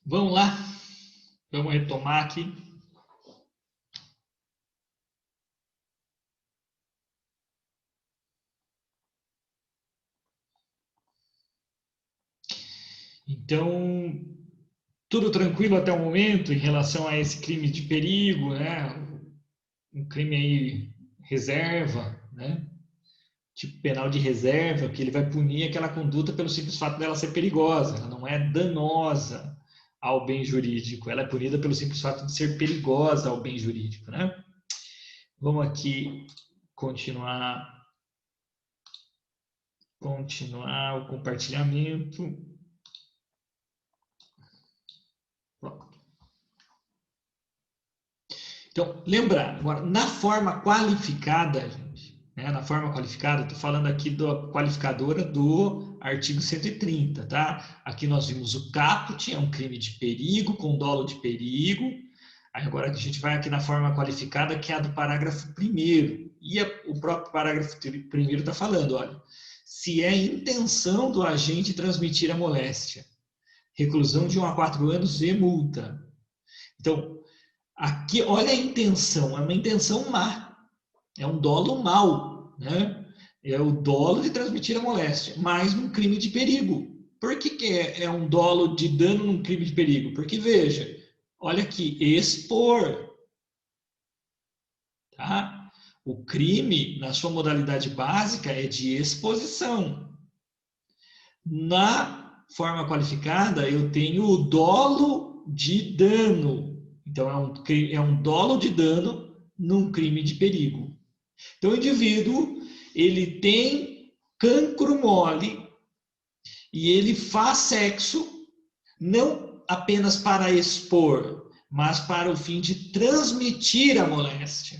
Vamos lá, vamos retomar aqui. Então, tudo tranquilo até o momento em relação a esse crime de perigo, né? Um crime aí reserva, né? Tipo penal de reserva, que ele vai punir aquela conduta pelo simples fato dela ser perigosa, ela não é danosa ao bem jurídico, ela é punida pelo simples fato de ser perigosa ao bem jurídico, né? Vamos aqui continuar o compartilhamento. Pronto. Então, lembrar, agora, na forma qualificada, gente, né, na forma qualificada, estou falando aqui da qualificadora do artigo 130, tá? Aqui nós vimos o caput, é um crime de perigo, com dolo de perigo. Aí agora a gente vai aqui na forma qualificada, que é a do parágrafo 1º. E o próprio parágrafo 1º está falando, olha, se é intenção do agente transmitir a moléstia, reclusão de 1 a 4 anos e multa. Então, aqui, olha a intenção, é uma intenção má, é um dolo mau, né? É o dolo de transmitir a moléstia, mais um crime de perigo. Por que é um dolo de dano num crime de perigo? Porque, veja, olha aqui, expor, tá? O crime, na sua modalidade básica, é de exposição. Na forma qualificada, eu tenho o dolo de dano. Então, é um dolo de dano num crime de perigo. Então, o indivíduo, ele tem cancro mole e ele faz sexo não apenas para expor, mas para o fim de transmitir a moléstia.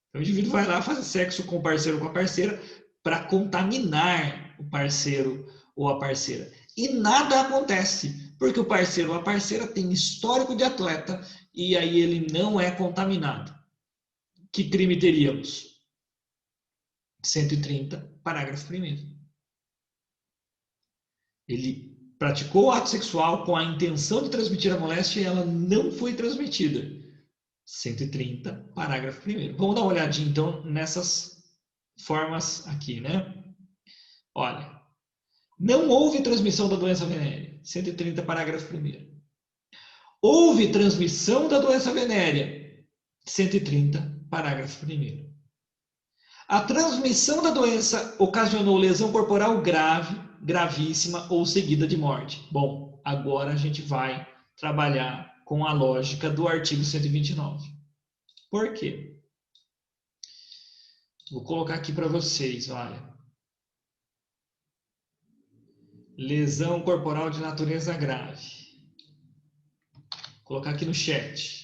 Então, o indivíduo vai lá fazer sexo com o parceiro ou com a parceira para contaminar o parceiro ou a parceira. E nada acontece, porque o parceiro ou a parceira tem histórico de atleta e aí ele não é contaminado. Que crime teríamos? 130, parágrafo 1º. Ele praticou o ato sexual com a intenção de transmitir a moléstia e ela não foi transmitida. 130, parágrafo 1º. Vamos dar uma olhadinha, então, nessas formas aqui, né? Olha, não houve transmissão da doença venérea. 130, parágrafo 1º. Houve transmissão da doença venérea. 130, parágrafo 1º. A transmissão da doença ocasionou lesão corporal grave, gravíssima ou seguida de morte. Bom, agora a gente vai trabalhar com a lógica do artigo 129. Por quê? Vou colocar aqui para vocês, olha. Lesão corporal de natureza grave. Vou colocar aqui no chat.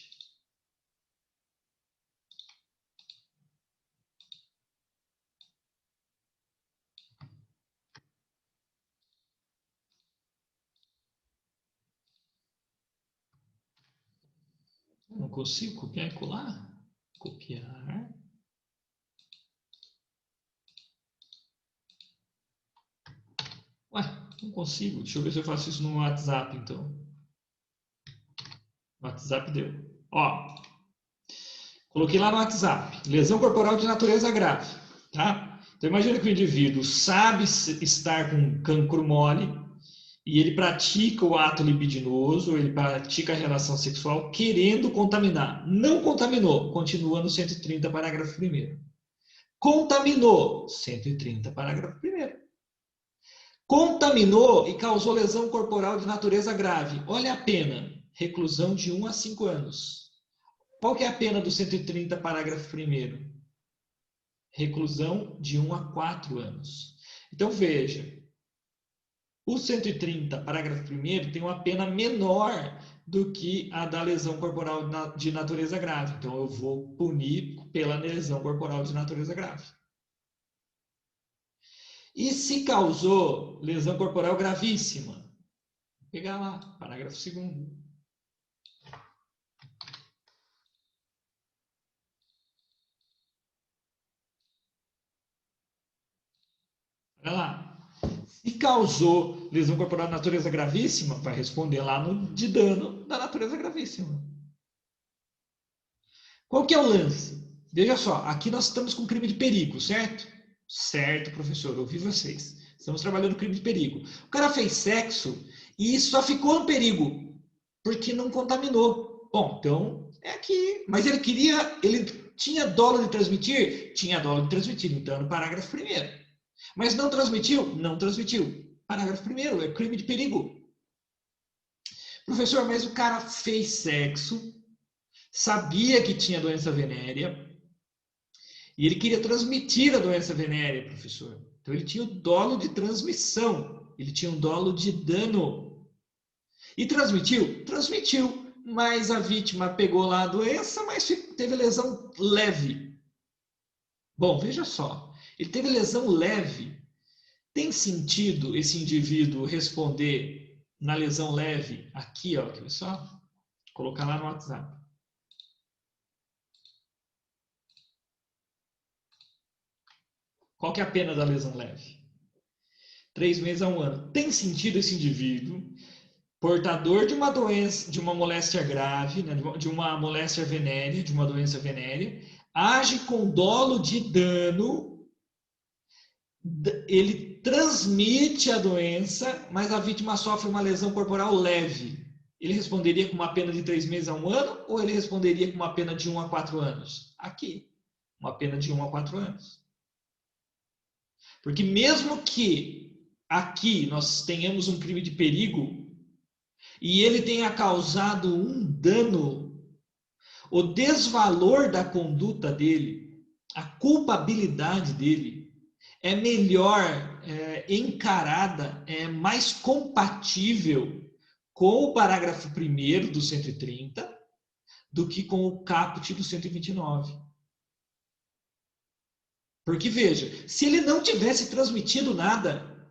Não consigo copiar e colar? Copiar. Ué, não consigo. Deixa eu ver se eu faço isso no WhatsApp, então. O WhatsApp deu. Ó, coloquei lá no WhatsApp. Lesão corporal de natureza grave, tá? Então imagina que o indivíduo sabe estar com cancro mole e ele pratica o ato libidinoso, ele pratica a relação sexual querendo contaminar. Não contaminou, continua no 130, parágrafo 1º. Contaminou, 130, parágrafo 1º. Contaminou e causou lesão corporal de natureza grave. Olha a pena, reclusão de 1 a 5 anos. Qual que é a pena do 130, parágrafo 1º? Reclusão de 1 a 4 anos. Então, veja, o 130, parágrafo 1º, tem uma pena menor do que a da lesão corporal de natureza grave. Então, eu vou punir pela lesão corporal de natureza grave. E se causou lesão corporal gravíssima? Vou pegar lá, parágrafo 2º. Olha lá. E causou lesão corporal de natureza gravíssima, vai responder lá no de dano da natureza gravíssima. Qual que é o lance? Veja só, aqui nós estamos com crime de perigo, certo? Certo, professor, ouvi vocês. Estamos trabalhando crime de perigo. O cara fez sexo e só ficou no perigo porque não contaminou. Bom, então é aqui. Mas ele tinha dolo de transmitir? Tinha dolo de transmitir, então no parágrafo 1º. Mas não transmitiu? Não transmitiu. Parágrafo 1º, é crime de perigo. Professor, mas o cara fez sexo, sabia que tinha doença venérea, e ele queria transmitir a doença venérea, professor. Então ele tinha o dolo de transmissão, ele tinha um dolo de dano. E transmitiu? Transmitiu, mas a vítima pegou lá a doença, mas teve lesão leve. Bom, veja só, ele teve lesão leve. Tem sentido esse indivíduo responder na lesão leve aqui, ó, aqui só, colocar lá no WhatsApp. Qual que é a pena da lesão leve? 3 meses a 1 ano. Tem sentido esse indivíduo, portador de uma doença, de uma moléstia grave, né, de uma moléstia venérea, de uma doença venérea, age com dolo de dano, ele transmite a doença, mas a vítima sofre uma lesão corporal leve. Ele responderia com uma pena de 3 meses a 1 ano ou ele responderia com uma pena de 1 a 4 anos? Aqui, uma pena de 1 a 4 anos. Porque mesmo que aqui nós tenhamos um crime de perigo e ele tenha causado um dano, o desvalor da conduta dele, a culpabilidade dele é melhor encarada, é mais compatível com o parágrafo 1º do 130 do que com o caput do 129. Porque, veja, se ele não tivesse transmitido nada,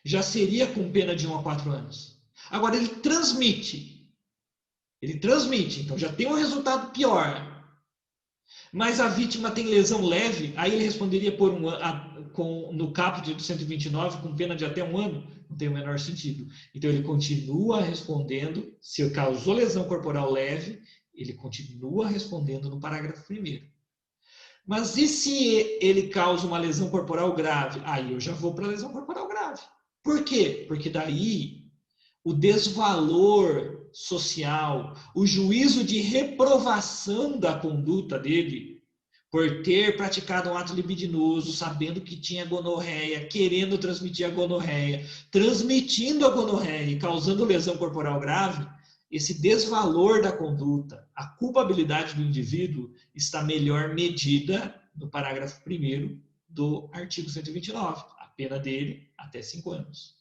já seria com pena de 1 a 4 anos. Agora, ele transmite, então já tem um resultado pior. Mas a vítima tem lesão leve, aí ele responderia por no caput do 129 com pena de até 1 ano? Não tem o menor sentido. Então, ele continua respondendo, se causou lesão corporal leve, ele continua respondendo no parágrafo 1º. Mas e se ele causa uma lesão corporal grave? Aí eu já vou para a lesão corporal grave. Por quê? Porque daí o desvalor social, o juízo de reprovação da conduta dele, por ter praticado um ato libidinoso, sabendo que tinha gonorreia, querendo transmitir a gonorreia, transmitindo a gonorreia e causando lesão corporal grave, esse desvalor da conduta, a culpabilidade do indivíduo está melhor medida no parágrafo 1º do artigo 129. A pena dele, até 5 anos.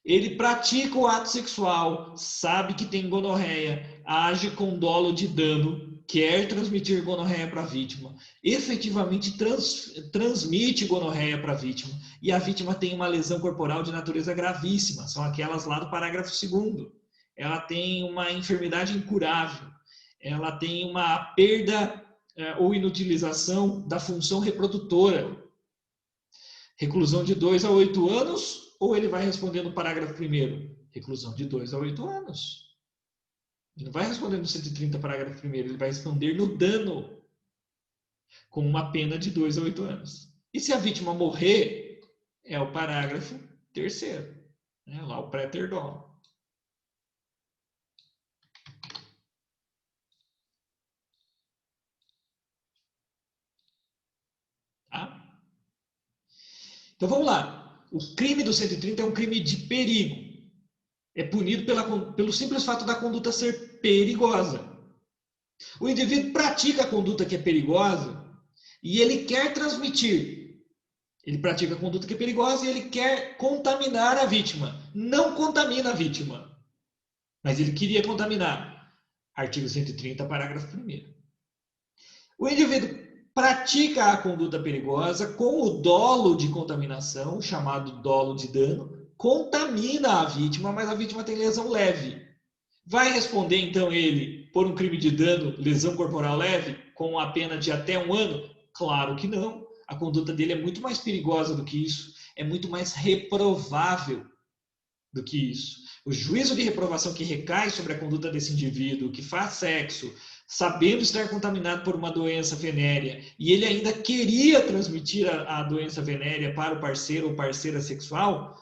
Ele pratica o ato sexual, sabe que tem gonorreia, age com dolo de dano, quer transmitir gonorreia para a vítima, efetivamente transmite gonorreia para a vítima, e a vítima tem uma lesão corporal de natureza gravíssima, são aquelas lá do parágrafo 2º. Ela tem uma enfermidade incurável, ela tem uma perda ou inutilização da função reprodutora. Reclusão de 2 a 8 anos, ou ele vai responder no parágrafo 1º? Reclusão de 2 a 8 anos. Ele não vai responder no 130, parágrafo 1º, ele vai responder no dano, com uma pena de 2 a 8 anos. E se a vítima morrer, é o parágrafo 3º, né? Lá o pré-terdolo. Tá? Então vamos lá. O crime do 130 é um crime de perigo. É punido pelo simples fato da conduta ser perigosa. O indivíduo pratica a conduta que é perigosa e ele quer transmitir. Ele pratica a conduta que é perigosa e ele quer contaminar a vítima. Não contamina a vítima, mas ele queria contaminar. Artigo 130, parágrafo 1º. O indivíduo pratica a conduta perigosa com o dolo de contaminação, chamado dolo de dano, contamina a vítima, mas a vítima tem lesão leve. Vai responder, então, ele por um crime de dano, lesão corporal leve, com a pena de até 1 ano? Claro que não. A conduta dele é muito mais perigosa do que isso. é muito mais reprovável do que isso. O juízo de reprovação que recai sobre a conduta desse indivíduo, que faz sexo, sabendo estar contaminado por uma doença venérea, e ele ainda queria transmitir a doença venérea para o parceiro ou parceira sexual,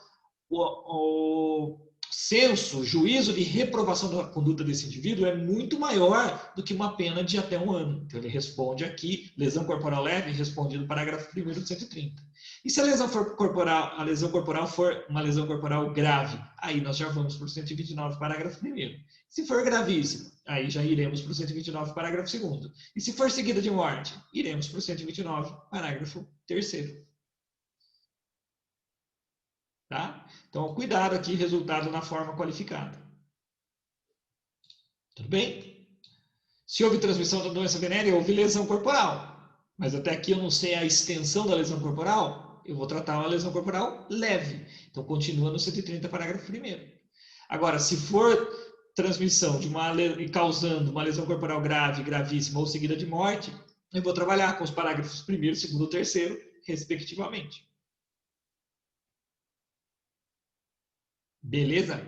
o senso, juízo de reprovação da conduta desse indivíduo é muito maior do que uma pena de até 1 ano. Então, ele responde aqui, lesão corporal leve, responde no parágrafo 1º do 130. E se a lesão corporal for uma lesão corporal grave, aí nós já vamos para o 129, parágrafo 1º. Se for gravíssimo, aí já iremos para o 129, parágrafo 2º. E se for seguida de morte, iremos para o 129, parágrafo 3º. Tá? Então, cuidado aqui, resultado na forma qualificada. Tudo bem? Se houve transmissão da doença venérea, houve lesão corporal. Mas até aqui eu não sei a extensão da lesão corporal, eu vou tratar uma lesão corporal leve. Então, continua no 130, parágrafo 1º. Agora, se for transmissão e causando uma lesão corporal grave, gravíssima ou seguida de morte, eu vou trabalhar com os parágrafos 1º, 2º, 3º, respectivamente. Beleza?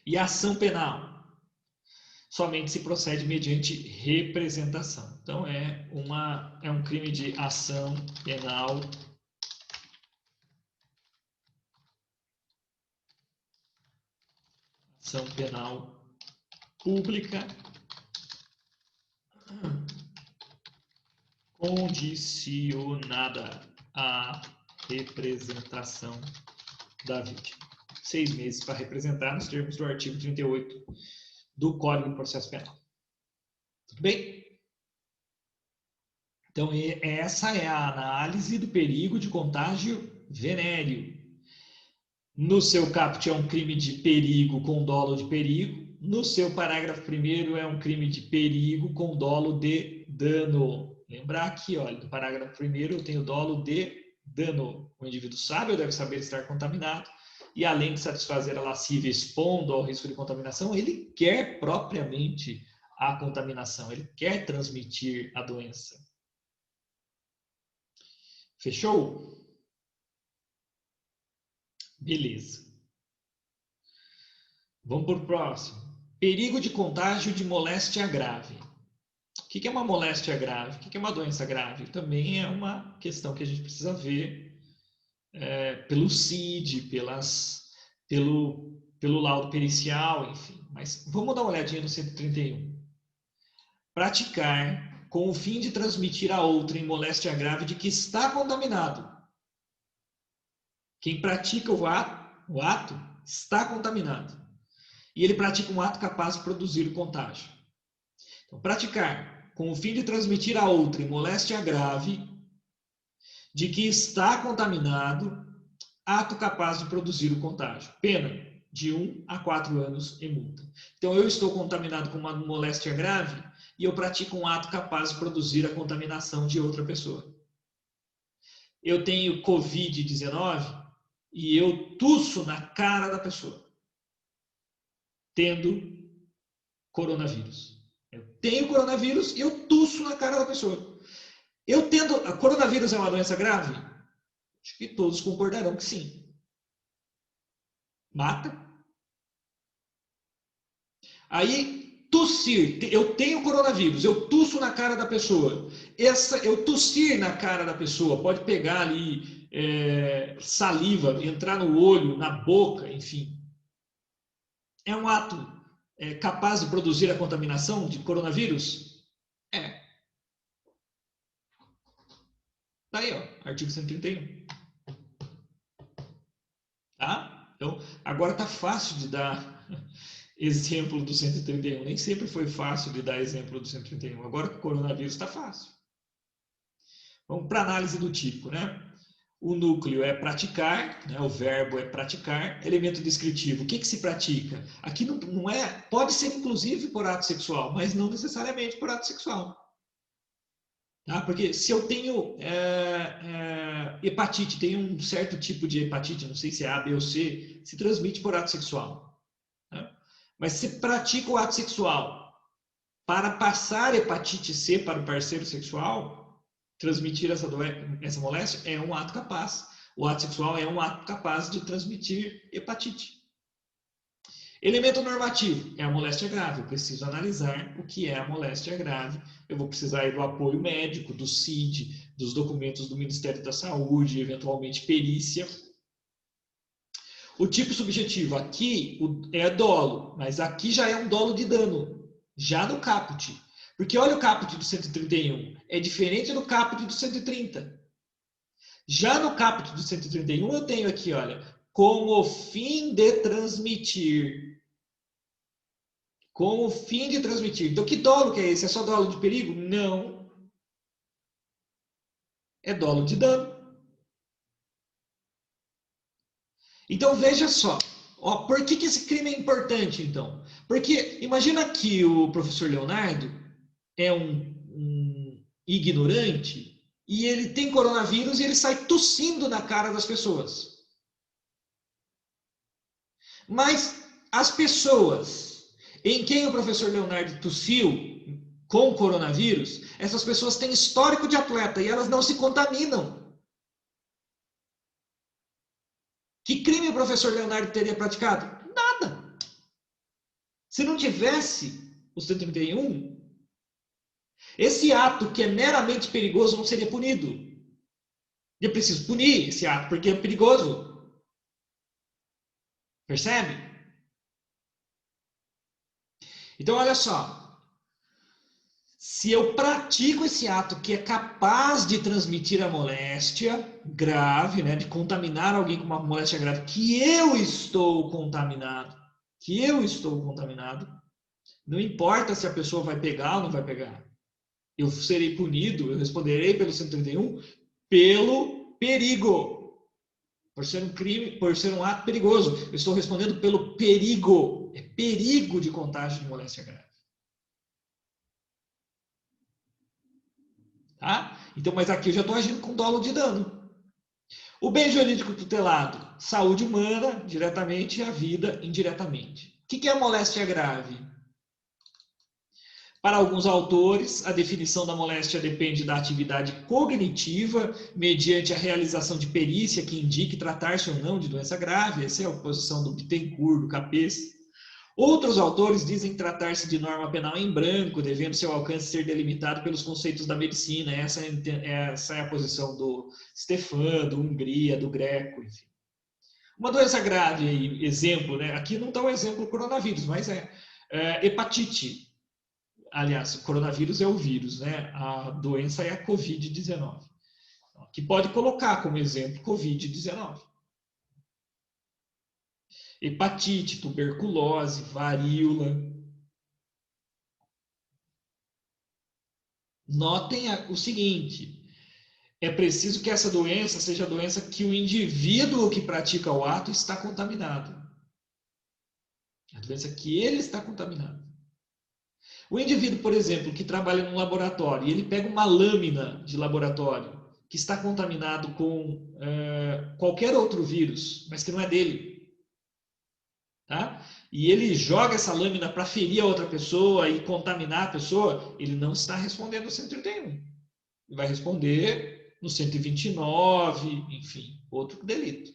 E a ação penal? Somente se procede mediante representação. Então, é um crime de ação penal pública condicionada à representação da vítima. 6 meses para representar nos termos do artigo 38 do Código de Processo Penal. Tudo bem? Então, essa é a análise do perigo de contágio venéreo. No seu caput é um crime de perigo com dolo de perigo. No seu parágrafo 1º é um crime de perigo com dolo de dano. Lembrar aqui, olha, no parágrafo 1º eu tenho dolo de dano. O indivíduo sabe ou deve saber estar contaminado. E além de satisfazer a lascívia expondo ao risco de contaminação, ele quer propriamente a contaminação, ele quer transmitir a doença. Fechou? Beleza. Vamos para o próximo. Perigo de contágio de moléstia grave. O que é uma moléstia grave? O que é uma doença grave? Também é uma questão que a gente precisa ver pelo CID, pelo laudo pericial, enfim. Mas vamos dar uma olhadinha no 131. Praticar com o fim de transmitir a outrem moléstia grave de que está contaminado. Quem pratica o ato está contaminado. E ele pratica um ato capaz de produzir o contágio. Então, praticar com o fim de transmitir a outrem moléstia grave de que está contaminado, ato capaz de produzir o contágio. Pena de 1 a 4 anos e multa. Então, eu estou contaminado com uma moléstia grave e eu pratico um ato capaz de produzir a contaminação de outra pessoa. Eu tenho Covid-19 e eu tuço na cara da pessoa, tendo coronavírus. Eu tenho coronavírus e eu tuço na cara da pessoa. A coronavírus é uma doença grave? Acho que todos concordarão que sim. Mata. Aí, tossir. Eu tenho coronavírus, eu tuço na cara da pessoa. Eu tossir na cara da pessoa pode pegar ali saliva, entrar no olho, na boca, enfim. É um ato capaz de produzir a contaminação de coronavírus? É. Tá aí, ó, artigo 131. Tá? Então, agora tá fácil de dar exemplo do 131. Nem sempre foi fácil de dar exemplo do 131. Agora com o coronavírus está fácil. Vamos para a análise do tipo, né? O núcleo é praticar, né? O verbo é praticar. Elemento descritivo, o que se pratica? Aqui não é, pode ser inclusive por ato sexual, mas não necessariamente por ato sexual. Tá? Porque se eu tenho hepatite, tem um certo tipo de hepatite, não sei se é A, B ou C, se transmite por ato sexual. Tá? Mas se pratica o ato sexual para passar hepatite C para o parceiro sexual, transmitir essa moléstia é um ato capaz. O ato sexual é um ato capaz de transmitir hepatite. Elemento normativo é a moléstia grave. Eu preciso analisar o que é a moléstia grave. Eu vou precisar do apoio médico, do CID, dos documentos do Ministério da Saúde, eventualmente perícia. O tipo subjetivo aqui é dolo, mas aqui já é um dolo de dano, já no caput. Porque olha o caput do 131, é diferente do caput do 130. Já no caput do 131 eu tenho aqui, olha, com o fim de transmitir. Com o fim de transmitir. Então, que dolo que é esse? É só dolo de perigo? Não. É dolo de dano. Então, veja só. Ó, por que esse crime é importante, então? Porque imagina que o professor Leonardo é um ignorante e ele tem coronavírus e ele sai tossindo na cara das pessoas. Mas as pessoas em quem o professor Leonardo tossiu com coronavírus, essas pessoas têm histórico de atleta e elas não se contaminam. Que crime o professor Leonardo teria praticado? Nada. Se não tivesse o 131, esse ato que é meramente perigoso não seria punido. E é preciso punir esse ato, porque é perigoso. Percebe? Então, olha só. Se eu pratico esse ato que é capaz de transmitir a moléstia grave, né, de contaminar alguém com uma moléstia grave, que eu estou contaminado, não importa se a pessoa vai pegar ou não vai pegar. Eu serei punido, eu responderei pelo 131 pelo perigo. Por ser um crime, por ser um ato perigoso. Eu estou respondendo pelo perigo. É perigo de contágio de moléstia grave. Tá? Então, mas aqui eu já estou agindo com dolo de dano. O bem jurídico tutelado, saúde humana, diretamente, e a vida, indiretamente. O que é moléstia grave? Para alguns autores, a definição da moléstia depende da atividade cognitiva, mediante a realização de perícia que indique tratar-se ou não de doença grave. Essa é a posição do Bittencourt, do Capês. Outros autores dizem tratar-se de norma penal em branco, devendo seu alcance ser delimitado pelos conceitos da medicina. Essa é a posição do Stefan, do Hungria, do Greco, enfim. Uma doença grave, exemplo, né? Aqui não está o exemplo do coronavírus, mas é hepatite. Aliás, o coronavírus é o vírus, né? A doença é a Covid-19, que pode colocar como exemplo Covid-19. Hepatite, tuberculose, varíola. Notem o seguinte, é preciso que essa doença seja a doença que o indivíduo que pratica o ato está contaminado. A doença que ele está contaminado. O indivíduo, por exemplo, que trabalha num laboratório e ele pega uma lâmina de laboratório que está contaminado com qualquer outro vírus, mas que não é dele, tá? E ele joga essa lâmina para ferir a outra pessoa e contaminar a pessoa, ele não está respondendo no 131. Ele vai responder no 129, enfim, outro delito.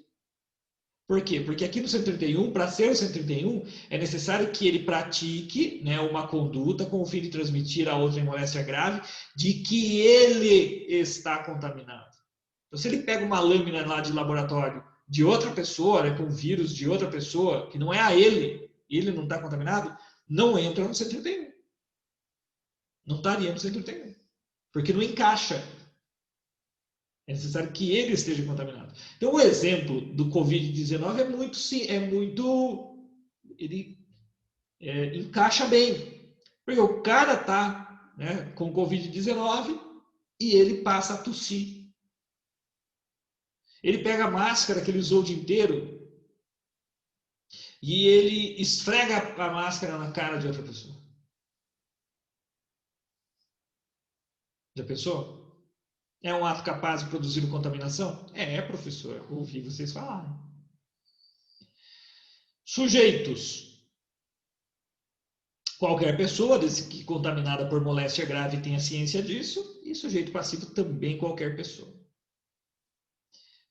Por quê? Porque aqui no 131, para ser o 131, é necessário que ele pratique, né, uma conduta com o fim de transmitir a outra em moléstia grave, de que ele está contaminado. Então, se ele pega uma lâmina lá de laboratório de outra pessoa, né, com vírus de outra pessoa, que não é a ele não está contaminado, não entra no 131. Não estaria no 131. Porque não encaixa. É necessário que ele esteja contaminado. Então, o exemplo do Covid-19 ele encaixa bem. Porque o cara está, né, com Covid-19 e ele passa a tossir. Ele pega a máscara que ele usou o dia inteiro e ele esfrega a máscara na cara de outra pessoa. Já pensou? É um ato capaz de produzir contaminação? É, professor, ouvi vocês falarem. Sujeitos. Qualquer pessoa, desde que contaminada por moléstia grave tenha ciência disso, e sujeito passivo também qualquer pessoa.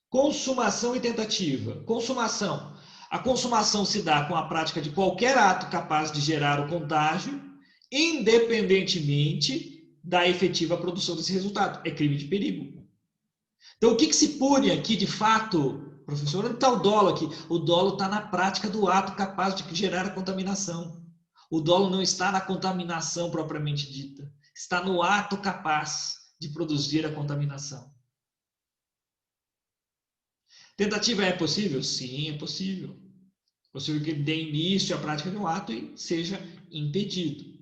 Consumação e tentativa. Consumação. A consumação se dá com a prática de qualquer ato capaz de gerar o contágio, independentemente da efetiva produção desse resultado. É crime de perigo. Então, o que se pune aqui, de fato, professor? Onde está o dolo aqui? O dolo está na prática do ato capaz de gerar a contaminação. O dolo não está na contaminação propriamente dita. Está no ato capaz de produzir a contaminação. Tentativa é possível? Sim, é possível. É possível que ele dê início à prática do ato e seja impedido.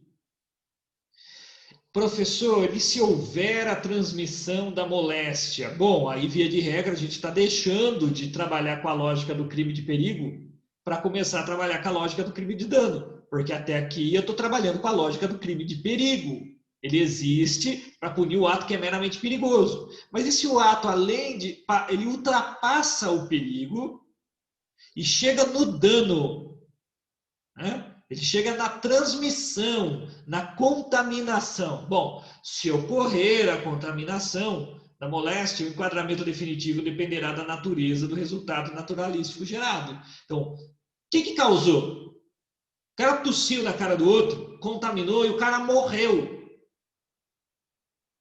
Professor, e se houver a transmissão da moléstia? Bom, aí, via de regra, a gente está deixando de trabalhar com a lógica do crime de perigo para começar a trabalhar com a lógica do crime de dano. Porque até aqui eu estou trabalhando com a lógica do crime de perigo. Ele existe para punir o ato que é meramente perigoso. Mas e se o ato, além de... ele ultrapassa o perigo e chega no dano, né? Ele chega na transmissão, na contaminação. Bom, se ocorrer a contaminação da moléstia, o enquadramento definitivo dependerá da natureza do resultado naturalístico gerado. Então, o que causou? O cara tossiu na cara do outro, contaminou e o cara morreu.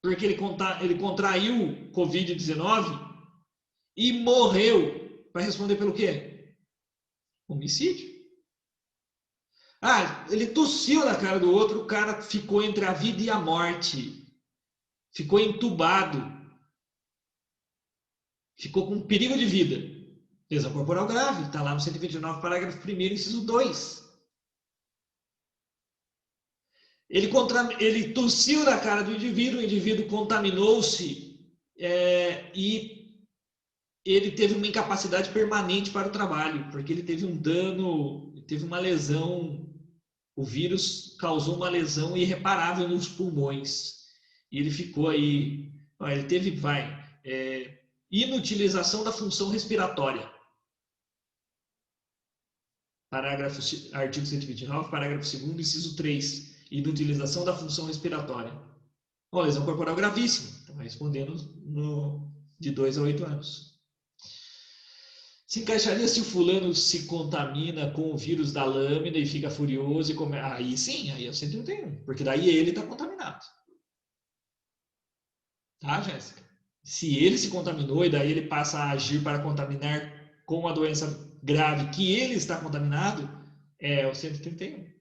Porque ele contraiu Covid-19 e morreu. Vai responder pelo quê? Homicídio. Ah, ele tossiu na cara do outro, o cara ficou entre a vida e a morte. Ficou entubado. Ficou com perigo de vida. Lesão corporal grave, está lá no 129, parágrafo 1º, inciso 2. Ele tossiu na cara do indivíduo, o indivíduo contaminou-se e ele teve uma incapacidade permanente para o trabalho, porque ele teve um dano, teve uma lesão. O vírus causou uma lesão irreparável nos pulmões. E ele ficou aí. Ele teve, inutilização da função respiratória. Artigo 129, parágrafo 2º, inciso 3. Inutilização da função respiratória. Lesão corporal gravíssima. Então, respondendo de 2 a 8 anos. Se encaixaria se o fulano se contamina com o vírus da lâmina e fica furioso e come... Aí sim, aí é o 131, porque daí ele está contaminado. Tá, Jéssica? Se ele se contaminou e daí ele passa a agir para contaminar com a doença grave que ele está contaminado, é o 131.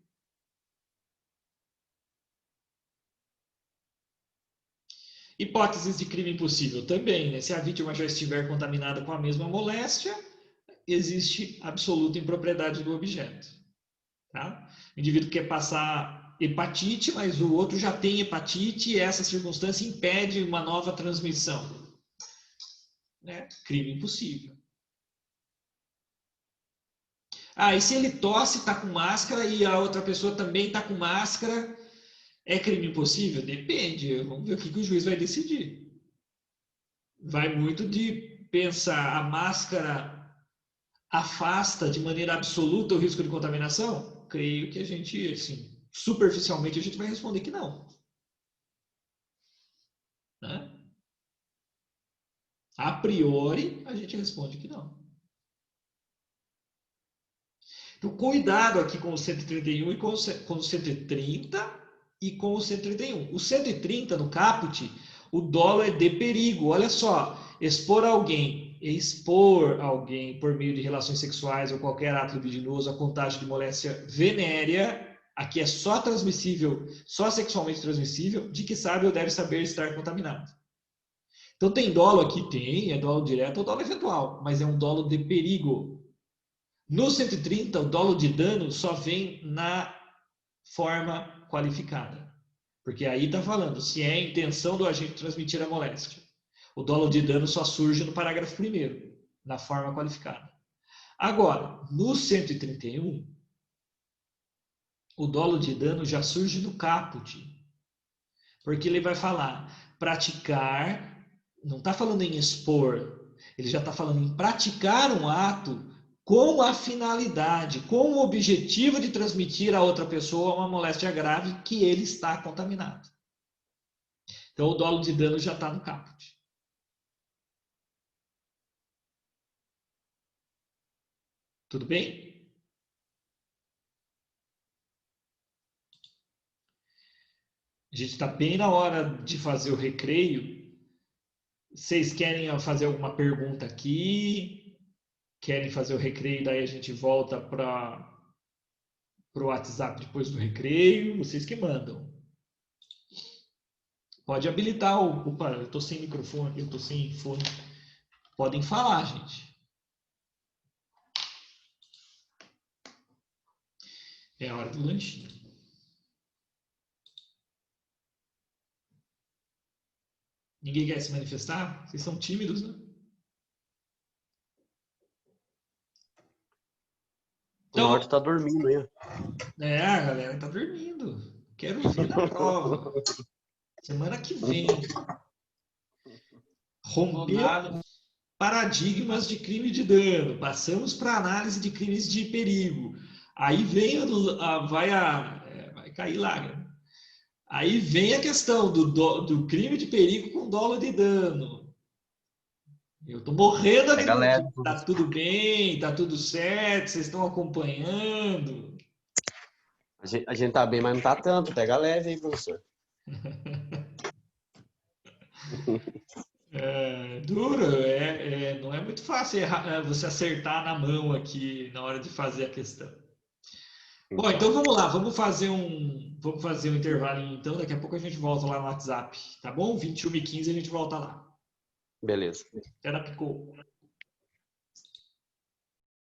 Hipóteses de crime impossível também, né? Se a vítima já estiver contaminada com a mesma moléstia, existe absoluta impropriedade do objeto. Tá? O indivíduo quer passar hepatite, mas o outro já tem hepatite e essa circunstância impede uma nova transmissão. Né? Crime impossível. E se ele tosse, está com máscara e a outra pessoa também está com máscara, é crime impossível? Depende, vamos ver o que o juiz vai decidir. Vai muito de pensar, a máscara afasta de maneira absoluta o risco de contaminação? Creio que a gente, assim, superficialmente, a gente vai responder que não. Né? A priori, a gente responde que não. Então, cuidado aqui com o 131 e com o 130 e com o 131. O 130, no caput, o dolo é de perigo. Olha só, expor alguém por meio de relações sexuais ou qualquer ato libidinoso a contágio de moléstia venérea, aqui é só transmissível, só sexualmente transmissível, de que sabe ou deve saber estar contaminado. Então tem dolo aqui? Tem, é dolo direto ou dolo eventual, mas é um dolo de perigo. No 130, o dolo de dano só vem na forma qualificada. Porque aí está falando se é a intenção do agente transmitir a moléstia. O dolo de dano só surge no parágrafo 1º, na forma qualificada. Agora, no 131, o dolo de dano já surge no caput. Porque ele vai falar praticar, não está falando em expor, ele já está falando em praticar um ato com a finalidade, com o objetivo de transmitir a outra pessoa uma moléstia grave que ele está contaminado. Então, o dolo de dano já está no caput. Tudo bem? A gente está bem na hora de fazer o recreio. Vocês querem fazer alguma pergunta aqui? Querem fazer o recreio, daí a gente volta para o WhatsApp depois do recreio? Vocês que mandam. Pode habilitar o... Opa, eu estou sem microfone, eu estou sem fone. Podem falar, gente. É a hora do lanchinho. Ninguém quer se manifestar? Vocês são tímidos, né? O Norte está dormindo aí. É, a galera tá dormindo. Quero ver na prova. Semana que vem. Romper paradigmas de crime de dano. Passamos para análise de crimes de perigo. Aí vem vai cair lá. Né? Aí vem a questão do crime de perigo com dolo de dano. Eu tô morrendo aqui. Tá tudo bem, tá tudo certo, vocês estão acompanhando. A gente tá bem, mas não tá tanto. Pega leve aí, professor. Duro, não é muito fácil você acertar na mão aqui na hora de fazer a questão. Bom, então vamos lá, vamos fazer um intervalinho então, daqui a pouco a gente volta lá no WhatsApp, tá bom? 21h15 a gente volta lá. Beleza. Até na Picô.